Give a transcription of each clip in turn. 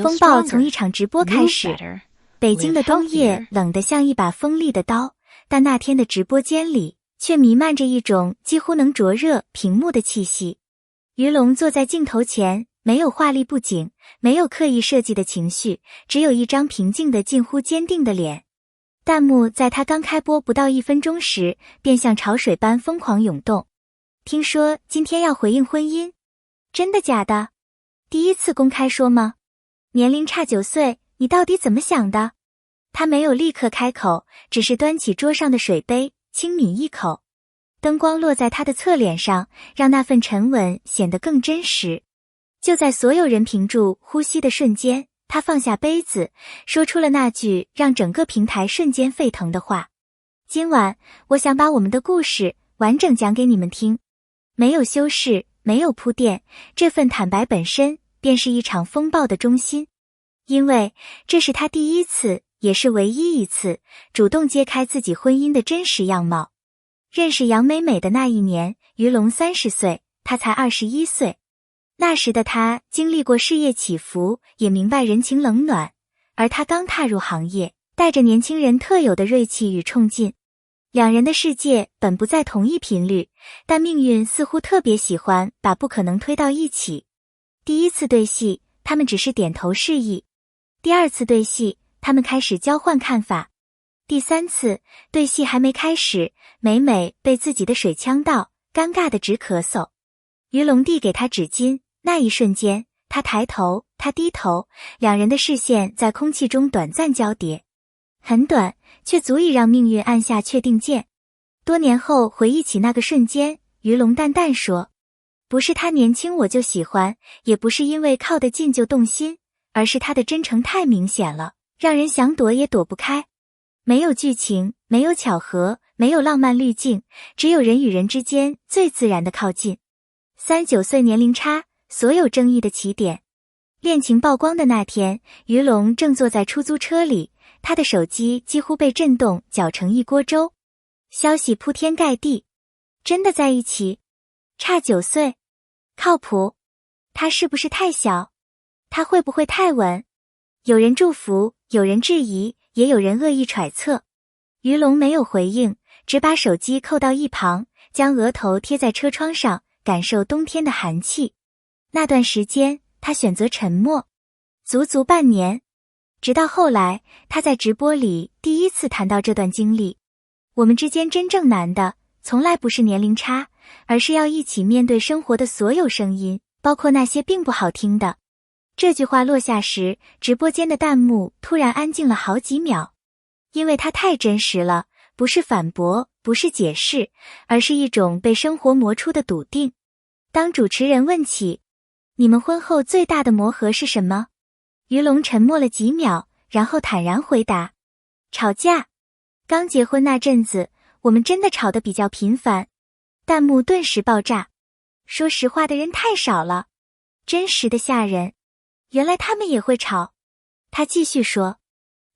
风暴从一场直播开始。北京的冬夜冷得像一把锋利的刀，但那天的直播间里却弥漫着一种几乎能灼热屏幕的气息。于龙坐在镜头前，没有华丽布景，没有刻意设计的情绪，只有一张平静的近乎坚定的脸。弹幕在他刚开播不到1分钟时，便像潮水般疯狂涌动。听说今天要回应婚姻？真的假的？第一次公开说吗？年龄差9岁，你到底怎么想的？他没有立刻开口，只是端起桌上的水杯，轻抿一口。灯光落在他的侧脸上，让那份沉稳显得更真实。就在所有人屏住呼吸的瞬间，他放下杯子，说出了那句让整个平台瞬间沸腾的话：今晚，我想把我们的故事完整讲给你们听。没有修饰，没有铺垫，这份坦白本身便是一场风暴的中心。因为这是他第一次，也是唯一一次主动揭开自己婚姻的真实样貌。认识杨美美的那一年，于龙30岁，他才21岁。那时的他经历过事业起伏，也明白人情冷暖，而他刚踏入行业，带着年轻人特有的锐气与冲劲。两人的世界本不在同一频率，但命运似乎特别喜欢把不可能推到一起。第一次对戏，他们只是点头示意；第二次对戏，他们开始交换看法；第三次对戏还没开始，美美被自己的水呛到，尴尬得直咳嗽。于龙递给她纸巾，那一瞬间，他抬头，他低头，两人的视线在空气中短暂交叠，很短，却足以让命运按下确定键。多年后回忆起那个瞬间，于龙淡淡说：不是他年轻我就喜欢，也不是因为靠得近就动心，而是他的真诚太明显了，让人想躲也躲不开。没有剧情，没有巧合，没有浪漫滤镜，只有人与人之间最自然的靠近。39岁年龄差，所有争议的起点。恋情曝光的那天，于龙正坐在出租车里，他的手机几乎被震动搅成一锅粥。消息铺天盖地。真的在一起？差9岁？靠谱？他是不是太小？他会不会太稳？有人祝福，有人质疑，也有人恶意揣测。于龙没有回应，只把手机扣到一旁，将额头贴在车窗上，感受冬天的寒气。那段时间，他选择沉默，足足半年。直到后来，他在直播里第一次谈到这段经历。我们之间真正难的，从来不是年龄差，而是要一起面对生活的所有声音，包括那些并不好听的。这句话落下时，直播间的弹幕突然安静了好几秒，因为它太真实了，不是反驳，不是解释，而是一种被生活磨出的笃定。当主持人问起，你们婚后最大的磨合是什么？于龙沉默了几秒，然后坦然回答：吵架。刚结婚那阵子，我们真的吵得比较频繁。弹幕顿时爆炸，说实话的人太少了，真实的吓人。原来他们也会吵。他继续说，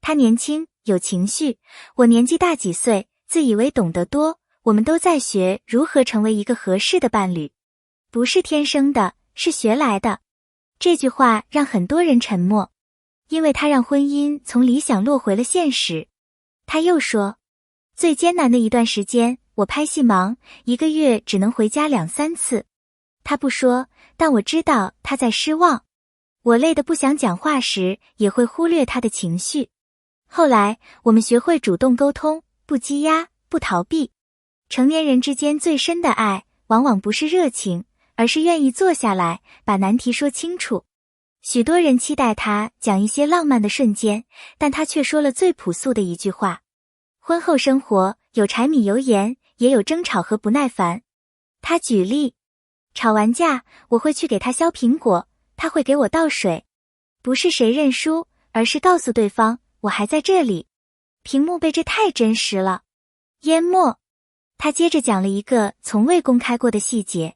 他年轻，有情绪，我年纪大几岁，自以为懂得多，我们都在学如何成为一个合适的伴侣。不是天生的，是学来的。这句话让很多人沉默，因为他让婚姻从理想落回了现实。他又说，最艰难的一段时间，我拍戏忙，1个月只能回家2-3次。他不说，但我知道他在失望。我累得不想讲话时，也会忽略他的情绪。后来，我们学会主动沟通，不积压，不逃避。成年人之间最深的爱，往往不是热情，而是愿意坐下来，把难题说清楚。许多人期待他讲一些浪漫的瞬间，但他却说了最朴素的一句话：婚后生活有柴米油盐，也有争吵和不耐烦。他举例，吵完架，我会去给他削苹果，他会给我倒水。不是谁认输，而是告诉对方，我还在这里。屏幕被这太真实了淹没。他接着讲了一个从未公开过的细节。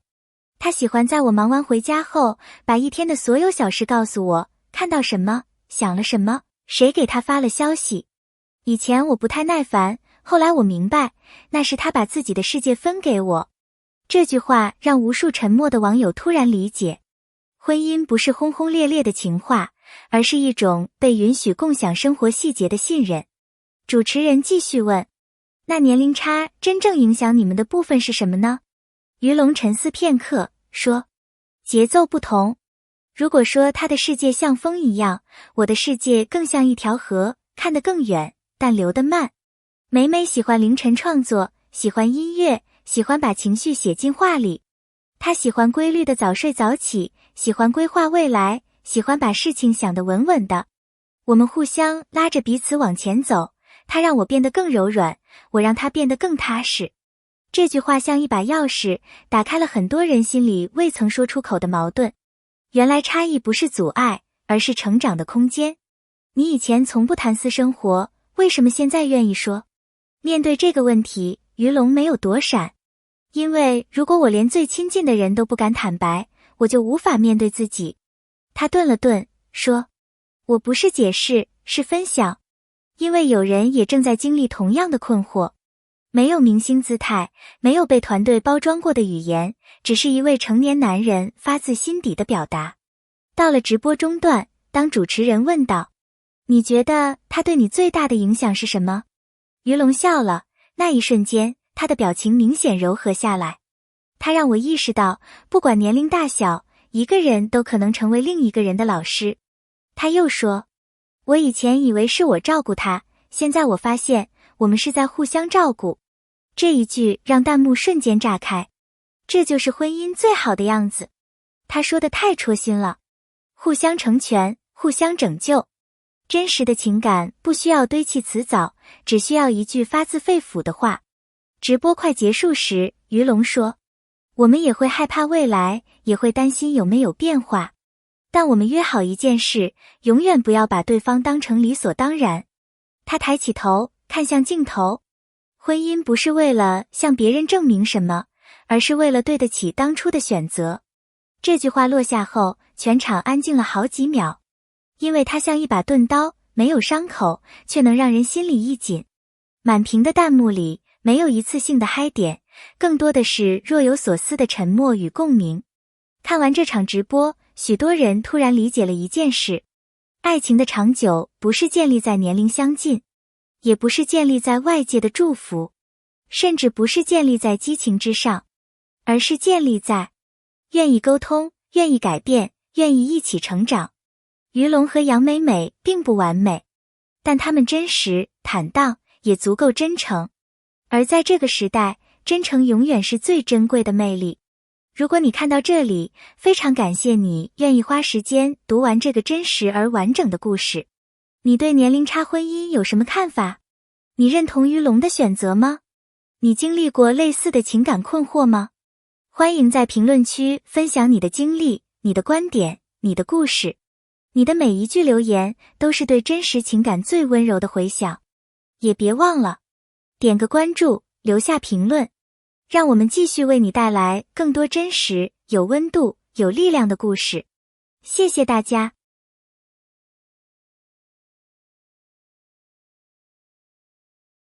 他喜欢在我忙完回家后，把一天的所有小事告诉我，看到什么，想了什么，谁给他发了消息。以前我不太耐烦，后来我明白，那是他把自己的世界分给我。这句话让无数沉默的网友突然理解，婚姻不是轰轰烈烈的情话，而是一种被允许共享生活细节的信任。主持人继续问，那年龄差真正影响你们的部分是什么呢？于龙沉思片刻，说，节奏不同。如果说他的世界像风一样，我的世界更像一条河，看得更远，但流得慢。每每喜欢凌晨创作，喜欢音乐，喜欢把情绪写进画里。他喜欢规律的早睡早起，喜欢规划未来，喜欢把事情想得稳稳的。我们互相拉着彼此往前走，他让我变得更柔软，我让他变得更踏实。这句话像一把钥匙，打开了很多人心里未曾说出口的矛盾。原来差异不是阻碍，而是成长的空间。你以前从不谈私生活，为什么现在愿意说？面对这个问题，于龙没有躲闪。因为如果我连最亲近的人都不敢坦白，我就无法面对自己。他顿了顿，说，我不是解释，是分享。因为有人也正在经历同样的困惑。没有明星姿态，没有被团队包装过的语言，只是一位成年男人发自心底的表达。到了直播中段，当主持人问道，你觉得他对你最大的影响是什么？于龙笑了，那一瞬间，他的表情明显柔和下来。他让我意识到，不管年龄大小，一个人都可能成为另一个人的老师。他又说，我以前以为是我照顾他，现在我发现，我们是在互相照顾。这一句让弹幕瞬间炸开。这就是婚姻最好的样子。他说的太戳心了。互相成全，互相拯救。真实的情感不需要堆砌辞藻，只需要一句发自肺腑的话。直播快结束时，于龙说，我们也会害怕未来，也会担心有没有变化。但我们约好一件事，永远不要把对方当成理所当然。他抬起头，看向镜头。婚姻不是为了向别人证明什么，而是为了对得起当初的选择。这句话落下后，全场安静了好几秒，因为它像一把钝刀，没有伤口，却能让人心里一紧。满屏的弹幕里，没有一次性的嗨点，更多的是若有所思的沉默与共鸣。看完这场直播，许多人突然理解了一件事：爱情的长久不是建立在年龄相近，也不是建立在外界的祝福，甚至不是建立在激情之上，而是建立在愿意沟通，愿意改变，愿意一起成长。于龙和杨美美并不完美，但他们真实、坦荡，也足够真诚。而在这个时代，真诚永远是最珍贵的魅力。如果你看到这里，非常感谢你愿意花时间读完这个真实而完整的故事。你对年龄差婚姻有什么看法？你认同于龙的选择吗？你经历过类似的情感困惑吗？欢迎在评论区分享你的经历、你的观点、你的故事。你的每一句留言都是对真实情感最温柔的回响。也别忘了点个关注，留下评论，让我们继续为你带来更多真实、有温度、有力量的故事。谢谢大家。